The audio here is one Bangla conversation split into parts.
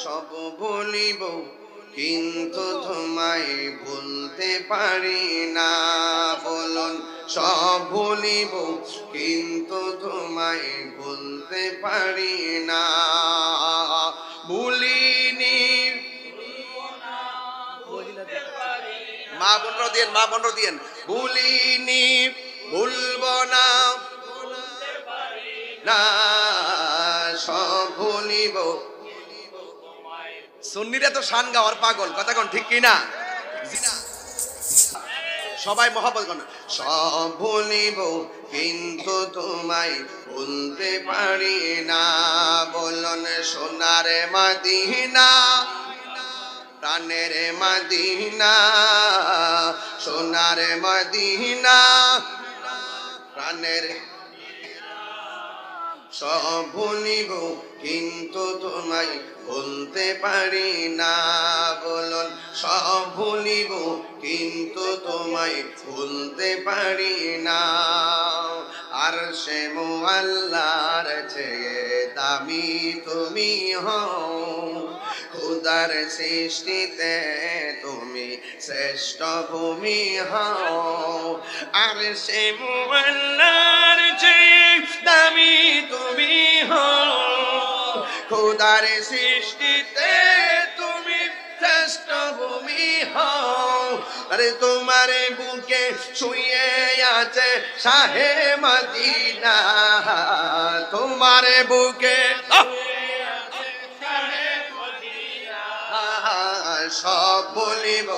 সব ভুলিব কিন্তু তোমায় ভুলতে পারি না। বলুন সব ভুলিব কিন্তু তোমায় ভুলতে পারি না। ভুলিনি মা বোনরা দিয়েন, মা বোনরা দিয়েন। ভুলিনি ভুলব না, না সব ভুলিব। সুন্নিরা তো শান গাওয়ার পাগল, কথা কোন ঠিক কি না? সবাই মহব্বত করেন। সব ভুলিব কিন্তু তোমায় ভুলতে পারি না। বলুন সোনার মদিনা, প্রাণের মদিনা, সোনার মদিনা, প্রাণের। সব ভুলিব কিন্তু তোমায় ভুলতে পারি না। বলুন সব ভুলিব কিন্তু তোমায় ভুলতে পারি না। আর সে মুআল্লার চেয়ে দামি তুমি হও, খোদার সৃষ্টিতে তুমি শ্রেষ্ঠ ভূমি হও। আর সে মুআল্লার চেয়ে দামি তুমি হও, খোদার সৃষ্টিতে তুমি শ্রেষ্ঠ ভূমি হও। আরে তোমার বুকে শুয়ে আছে শাহে মদিনা, তোমার বুকে সব বলিব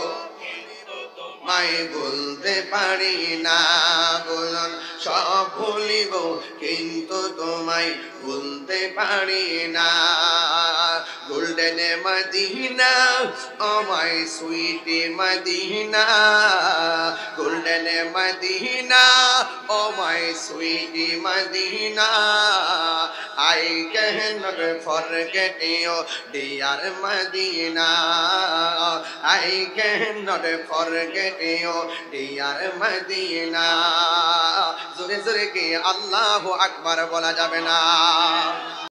মাই বলতে পারি না। বলুন সব ভুলিব কিন্তু তোমায় ভুলতে পারি না। Golden Medina oh my sweet Medina, golden Medina oh my sweet Medina. I cannot forget you dear Medina, I cannot forget you dear Medina। জোরে জোরে কি আল্লাহু আকবার বলা যাবে না?